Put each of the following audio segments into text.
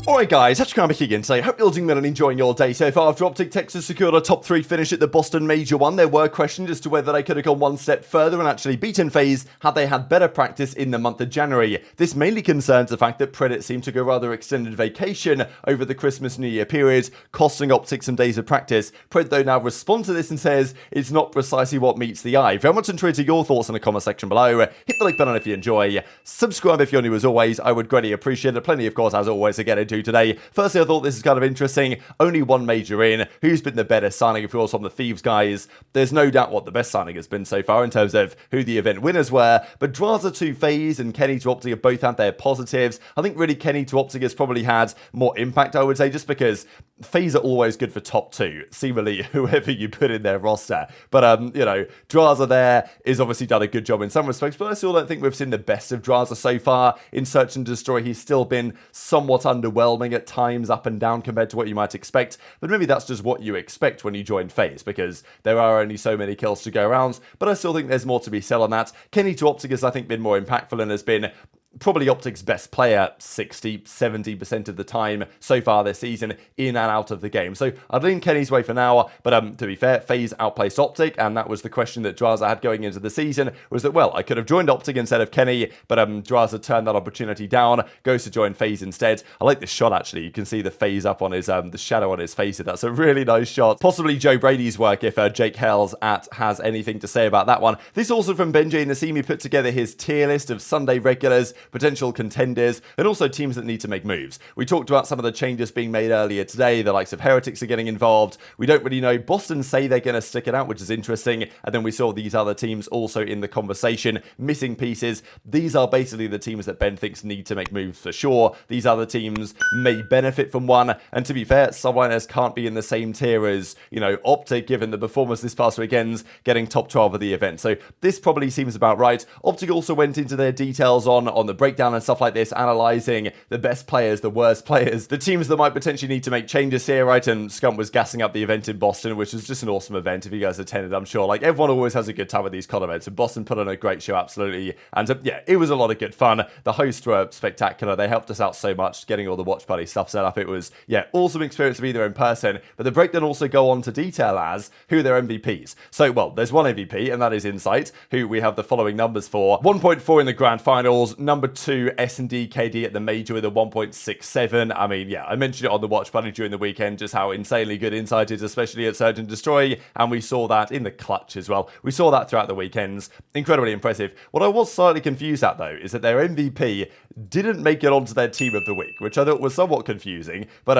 Alright guys, Scrappy again today. Hope you're doing well and enjoying your day so far. After OpTic Texas secured a top 3 finish at the Boston Major 1, there were questions as to whether they could have gone one step further and actually beaten FaZe had they had better practice in the month of January. This mainly concerns the fact that Predator seemed to go rather extended vacation over the Christmas New Year period, costing OpTic some days of practice. Pred though now responds to this and says it's not precisely what meets the eye. Very much intrigued to your thoughts in the comment section below. Hit the like button if you enjoy. Subscribe if you're new as always. I would greatly appreciate it. Plenty of course as always to get into today. Firstly, I thought this is kind of interesting. Only one major in. Who's been the better signing, of course, on the Thieves guys? There's no doubt what the best signing has been so far in terms of who the event winners were. But Drazah to FaZe and Kenny to OpTic have both had their positives. I think really Kenny to OpTic has probably had more impact, I would say, just because FaZe are always good for top 2, seemingly whoever you put in their roster. But, you know, Drazah there is obviously done a good job in some respects, but I still don't think we've seen the best of Drazah so far. In Search and Destroy, he's still been somewhat underwhelming at times, up and down compared to what you might expect, but maybe that's just what you expect when you join FaZe, because there are only so many kills to go around, but I still think there's more to be said on that. Kenny to OpTic has, I think, been more impactful and has been probably OpTic's best player 60-70% of the time so far this season, in and out of the game. So I'd lean Kenny's way for now, but to be fair, FaZe outplaced OpTic, and that was the question that Drazah had going into the season, was that, well, I could have joined OpTic instead of Kenny, but Drazah turned that opportunity down, goes to join FaZe instead. I like this shot, actually. You can see the FaZe up on his, the shadow on his face. That's a really nice shot. Possibly Joe Brady's work if Jake Hells has anything to say about that one. This also from Benji Nassimi put together his tier list of Sunday regulars, potential contenders, and also teams that need to make moves. We talked about some of the changes being made earlier today. The likes of Heretics are getting involved. We don't really know. Boston say they're going to stick it out, which is interesting. And then we saw these other teams also in the conversation, missing pieces. These are basically the teams that Ben thinks need to make moves for sure. These other teams may benefit from one. And to be fair, Subliners can't be in the same tier as, you know, OpTic, given the performance this past weekend's getting top 12 of the event. So this probably seems about right. OpTic also went into their details on the breakdown and stuff like this, analysing the best players, the worst players, the teams that might potentially need to make changes here, right? And Scump was gassing up the event in Boston, which was just an awesome event. If you guys attended, I'm sure, like, everyone always has a good time with these COD events, and Boston put on a great show, absolutely. And yeah, it was a lot of good fun. The hosts were spectacular. They helped us out so much, getting all the watch party stuff set up. It was, yeah, awesome experience to be there in person. But the breakdown also go on to detail as who are their MVPs. So, well, there's one MVP, and that is Insight, who we have the following numbers for. 1.4 in the grand finals, number 2 S&D KD at the major with a 1.67. I mean, yeah, I mentioned it on the watch party during the weekend, just how insanely good Insight is, especially at Search and Destroy, and we saw that in the clutch as well. We saw that throughout the weekends. Incredibly impressive. What I was slightly confused at, though, is that their MVP didn't make it onto their team of the week, which I thought was somewhat confusing, but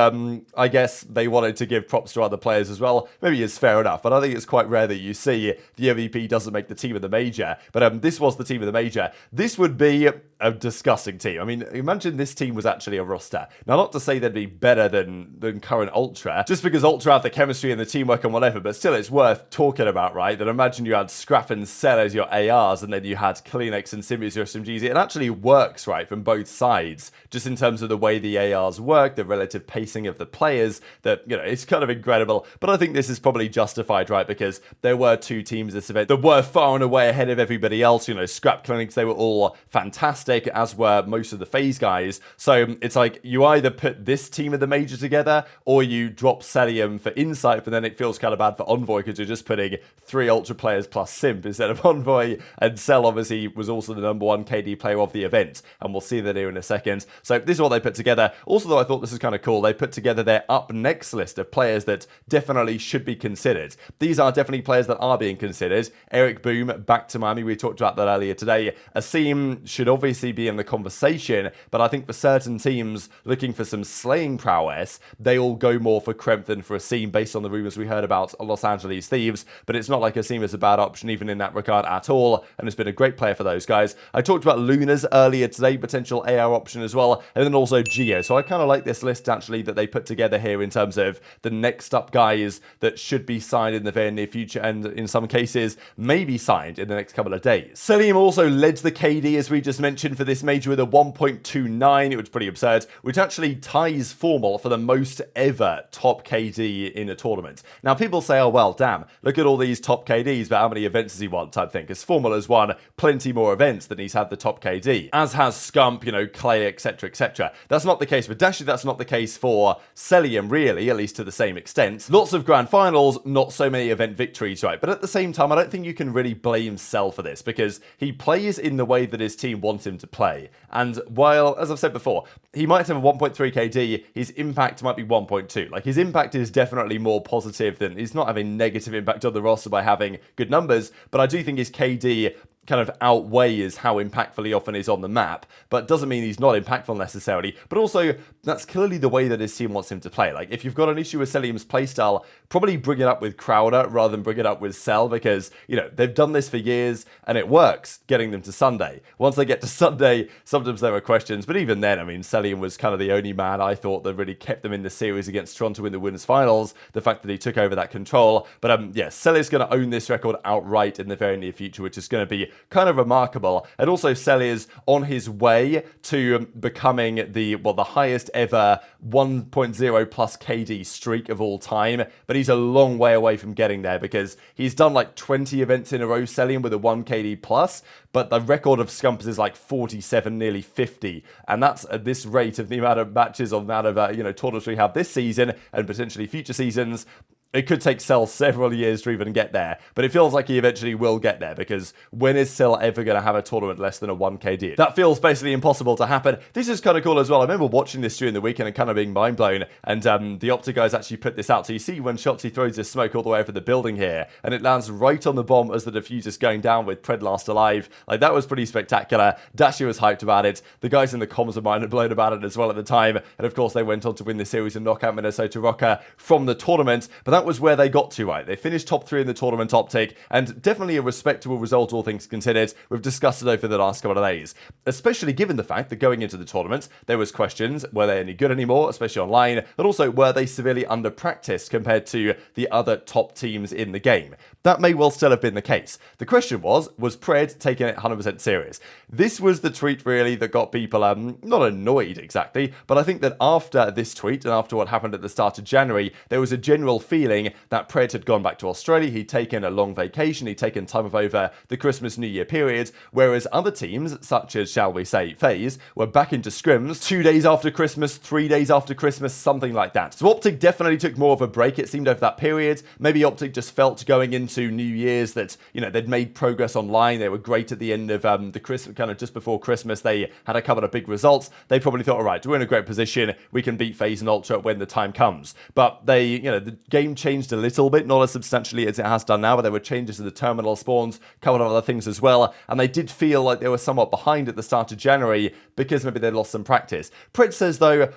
I guess they wanted to give props to other players as well. Maybe it's fair enough, but I think it's quite rare that you see the MVP doesn't make the team of the major, but this was the team of the major. This would be a disgusting team. I mean, imagine this team was actually a roster. Now, not to say they'd be better than current Ultra, just because Ultra have the chemistry and the teamwork and whatever, but still it's worth talking about, right? That imagine you had Scrap and Cell as your ARs, and then you had CleanX and Simp as your SMGs. It actually works, right, from both sides, just in terms of the way the ARs work, the relative pacing of the players, that, you know, it's kind of incredible. But I think this is probably justified, right, because there were 2 teams this event that were far and away ahead of everybody else. You know, Scrap, CleanX, they were all fantastic, as were most of the FaZe guys. So it's like you either put this team of the major together or you drop Cellium for Insight, but then it feels kind of bad for Envoy because you're just putting 3 Ultra players plus Simp instead of Envoy. And Cell obviously was also the number 1 KD player of the event, and we'll see that here in a second. So this is what they put together. Also, though, I thought this is kind of cool. They put together their up next list of players that definitely should be considered. These are definitely players that are being considered. ErikBooM back to Miami. We talked about that earlier today. Asim should obviously be in the conversation, but I think for certain teams looking for some slaying prowess, they all go more for Kremp than for Asim based on the rumors we heard about Los Angeles Thieves. But it's not like Asim is a bad option even in that regard at all, and has been a great player for those guys. I talked about Lunas earlier today, potential AR option as well, and then also Geo. So I kind of like this list actually that they put together here in terms of the next up guys that should be signed in the very near future, and in some cases maybe signed in the next couple of days. Cellium also led the KD as we just mentioned in for this major with a 1.29, it was pretty absurd, which actually ties Formal for the most ever top KD in a tournament. Now, people say, oh, well, damn, look at all these top KDs, but how many events has he won, type thing, because Formal has won plenty more events than he's had the top KD, as has Scump, you know, Clay, etc, etc. That's not the case for Dashy, that's not the case for Cellium, really, at least to the same extent. Lots of grand finals, not so many event victories, right? But at the same time, I don't think you can really blame Cell for this, because he plays in the way that his team wants him to play. And while, as I've said before, he might have a 1.3 KD, his impact might be 1.2. Like, his impact is definitely more positive than, he's not having negative impact on the roster by having good numbers, but I do think his KD kind of outweighs how impactful he often is on the map, but doesn't mean he's not impactful necessarily. But also, that's clearly the way that his team wants him to play. Like, if you've got an issue with Cellium's playstyle, probably bring it up with Crowder rather than bring it up with Cell, because, you know, they've done this for years and it works, getting them to Sunday. Once they get to Sunday, sometimes there are questions, but even then, I mean, Cellium was kind of the only man I thought that really kept them in the series against Toronto in the winners finals, the fact that he took over that control. But yeah, Cell is going to own this record outright in the very near future, which is going to be kind of remarkable. And also, Cell is on his way to becoming the highest ever 1.0 plus KD streak of all time, but he's a long way away from getting there, because he's done like 20 events in a row, Cellium, with a 1 KD plus, but the record of Scumps is like 47, nearly 50, and that's at this rate of the amount of matches, or the amount of tournaments we have this season and potentially future seasons. It could take Cell several years to even get there, but it feels like he eventually will get there, because when is Cell ever going to have a tournament less than a 1 KD? That feels basically impossible to happen. This is kind of cool as well. I remember watching this during the weekend and kind of being mind blown, and the OpTic guys actually put this out. So you see when Shotzzy throws his smoke all the way over the building here, and it lands right on the bomb as the diffuser's going down with Pred last alive. Like, that was pretty spectacular. Dashy was hyped about it. The guys in the comms of mine had blown about it as well at the time, and of course they went on to win the series and knock out Minnesota Rocker from the tournament, but that was where they got to, right? They finished top 3 in the tournament, OpTic, and definitely a respectable result, all things considered. We've discussed it over the last couple of days, especially given the fact that going into the tournament, there was questions, were they any good anymore, especially online, but also were they severely under-practiced compared to the other top teams in the game? That may well still have been the case. The question was Pred taking it 100% serious? This was the tweet, really, that got people, not annoyed exactly, but I think that after this tweet and after what happened at the start of January, there was a general feeling that Pred had gone back to Australia, he'd taken a long vacation, he'd taken time off over the Christmas New Year period, whereas other teams, such as, shall we say, FaZe, were back into scrims 2 days after Christmas, 3 days after Christmas, something like that. So OpTic definitely took more of a break, it seemed, over that period. Maybe OpTic just felt going into New Year's that, they'd made progress online, they were great at the end of the Christmas, kind of just before Christmas, they had a couple of big results. They probably thought, all right, we're in a great position, we can beat FaZe and Ultra when the time comes. But they, the game changed a little bit, not as substantially as it has done now, but there were changes to the terminal spawns, a couple of other things as well, and they did feel like they were somewhat behind at the start of January because maybe they lost some practice. Pred says, though,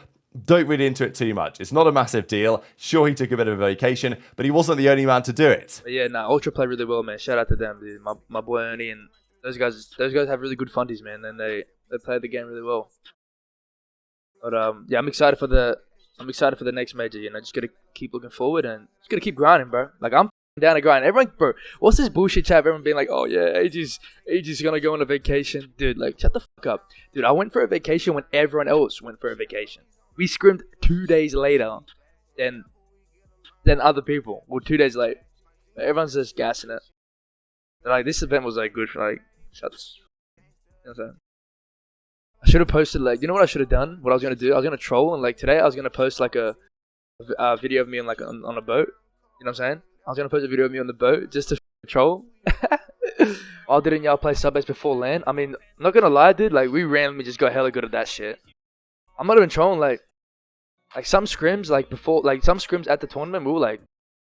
don't read into it too much. It's not a massive deal. Sure, he took a bit of a vacation, but he wasn't the only man to do it. But yeah, Ultra played really well, man. Shout out to them, dude. My boy Ernie and those guys have really good fundies, man, and they played the game really well. But yeah, I'm excited for the next major. Just gotta keep looking forward and just gotta keep grinding, bro. Like, I'm down to grind. Everyone, bro, what's this bullshit chat? Everyone being like, oh yeah, AG's gonna go on a vacation, dude. Like, shut the fuck up, dude. I went for a vacation when everyone else went for a vacation. We scrimmed 2 days later than other people. Well, 2 days late. Everyone's just gassing it. And, like, this event was like good for like shots. You know what I'm saying? I should have posted, like, you know what I should have done? What I was gonna do? I was gonna troll, and like today I was gonna post like a video of me on on a boat. You know what I'm saying? I was gonna post a video of me on the boat just to troll. Oh, didn't y'all play sub base before LAN? I mean, I'm not gonna lie, dude. Like, we randomly just got hella good at that shit. I'm not even trolling. Like some scrims, like before, like some scrims at the tournament, we were like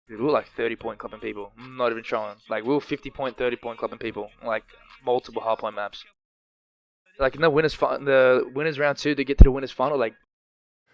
30-point clubbing people. I'm not even trolling. Like, we were 50-point, 30-point clubbing people, like multiple hardpoint maps. Like in the winners round 2 to get to the winners final, like.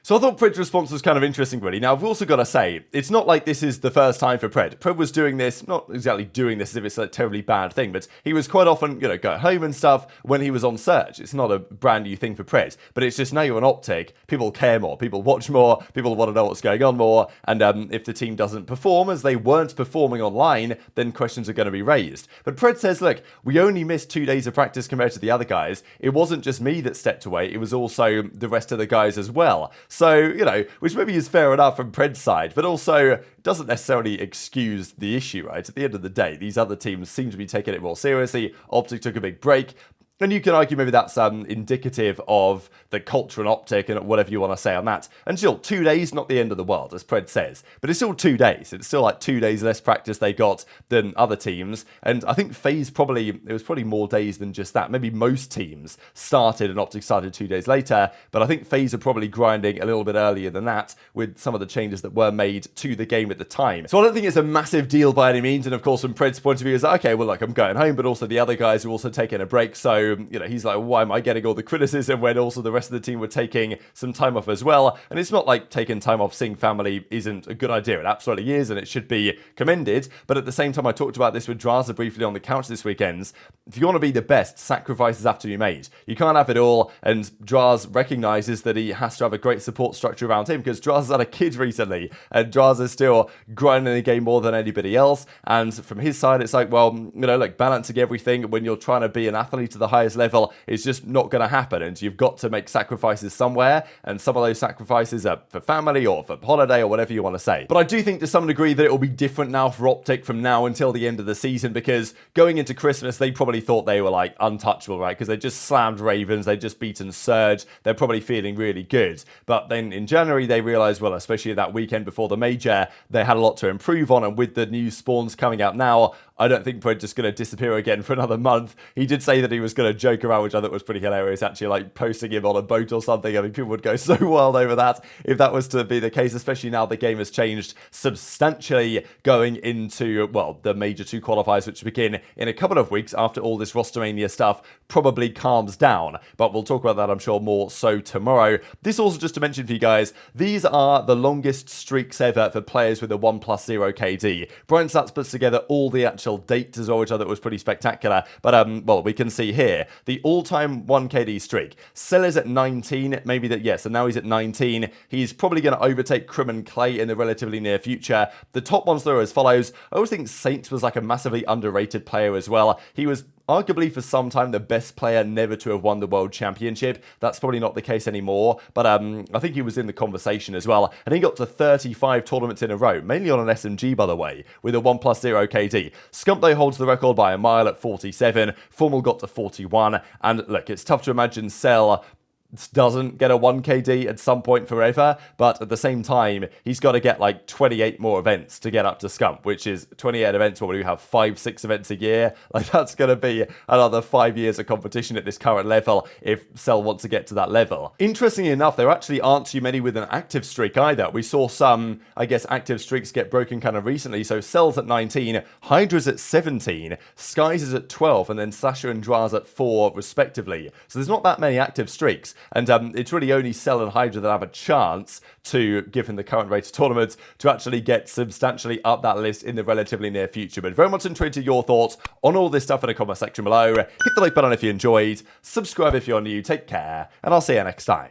So I thought Pred's response was kind of interesting, really. Now, I've also got to say, it's not like this is the first time for Pred. Pred was doing this, not exactly doing this as if it's a terribly bad thing, but he was quite often, you know, go home and stuff when he was on Surge. It's not a brand new thing for Pred, but it's just now you're on OpTic, people care more, people watch more, people want to know what's going on more, and if the team doesn't perform as they weren't performing online, then questions are going to be raised. But Pred says, look, we only missed 2 days of practice compared to the other guys. It wasn't just me that stepped away, it was also the rest of the guys as well. So, you know, which maybe is fair enough from Pred's side, but also doesn't necessarily excuse the issue, right? At the end of the day, these other teams seem to be taking it more seriously. OpTic took a big break. And you can argue maybe that's indicative of the culture and OpTic and whatever you want to say on that. And still, 2 days, not the end of the world, as Pred says. But it's still 2 days. It's still like 2 days less practice they got than other teams. And I think FaZe it was probably more days than just that. Maybe most teams started and OpTic started 2 days later. But I think FaZe are probably grinding a little bit earlier than that with some of the changes that were made to the game at the time. So I don't think it's a massive deal by any means. And of course, from Pred's point of view, is like, okay, well, look, I'm going home, but also the other guys are also taking a break. So, you know, he's like, why am I getting all the criticism when also the rest of the team were taking some time off as well? And it's not like taking time off seeing family isn't a good idea. It absolutely is, and it should be commended. But at the same time, I talked about this with Drazah briefly on the couch this weekend. If you want to be the best, sacrifices have to be made. You can't have it all, and Drazah recognizes that he has to have a great support structure around him because Drazah's had a kid recently, and Drazah's still grinding the game more than anybody else. And from his side, it's like, well, you know, like balancing everything when you're trying to be an athlete to the highest level is just not going to happen, and you've got to make sacrifices somewhere, and some of those sacrifices are for family or for holiday or whatever you want to say. But I do think to some degree that it will be different now for OpTic from now until the end of the season, because going into Christmas they probably thought they were like untouchable, right? Because they just slammed Ravens, they just beaten Surge, they're probably feeling really good. But then in January they realized, well, especially that weekend before the major, they had a lot to improve on, and with the new spawns coming out now, I don't think Pred's just going to disappear again for another month. He did say that he was going to joke around, which I thought was pretty hilarious, actually, like posting him on a boat or something. I mean, people would go so wild over that if that was to be the case, especially now the game has changed substantially going into, well, the Major 2 qualifiers, which begin in a couple of weeks after all this Rostermania stuff probably calms down. But we'll talk about that, I'm sure, more so tomorrow. This also just to mention for you guys, these are the longest streaks ever for players with a 1+0 KD. Brian Stats puts together all the actual dates as well, which I thought was pretty spectacular. But, well, we can see here, the all-time 1 KD streak. Cellium's at 19, maybe that, yes, and now he's at 19. He's probably going to overtake Crim and Clay in the relatively near future. The top ones, though, are as follows. I always think Saints was like a massively underrated player as well. He was arguably for some time the best player never to have won the World Championship. That's probably not the case anymore, but I think he was in the conversation as well. And he got to 35 tournaments in a row, mainly on an SMG, by the way, with a 1+0 KD. Scump, though, holds the record by a mile at 47. Formal got to 41. And look, it's tough to imagine Cell doesn't get a 1KD at some point forever, but at the same time, he's got to get like 28 more events to get up to Scump, which is 28 events where we have 5-6 events a year. Like, that's going to be another 5 years of competition at this current level if Cell wants to get to that level. Interestingly enough, there actually aren't too many with an active streak either. We saw some, I guess, active streaks get broken kind of recently. So Cell's at 19, HyDra's at 17, Skyz is at 12, and then Sasha and Drazah at 4 respectively. So there's not that many active streaks. And it's really only Cell and HyDra that have a chance to, given the current rate of tournaments, to actually get substantially up that list in the relatively near future. But very much intrigued to your thoughts on all this stuff in the comment section below. Hit the like button if you enjoyed, subscribe if you're new, take care, and I'll see you next time.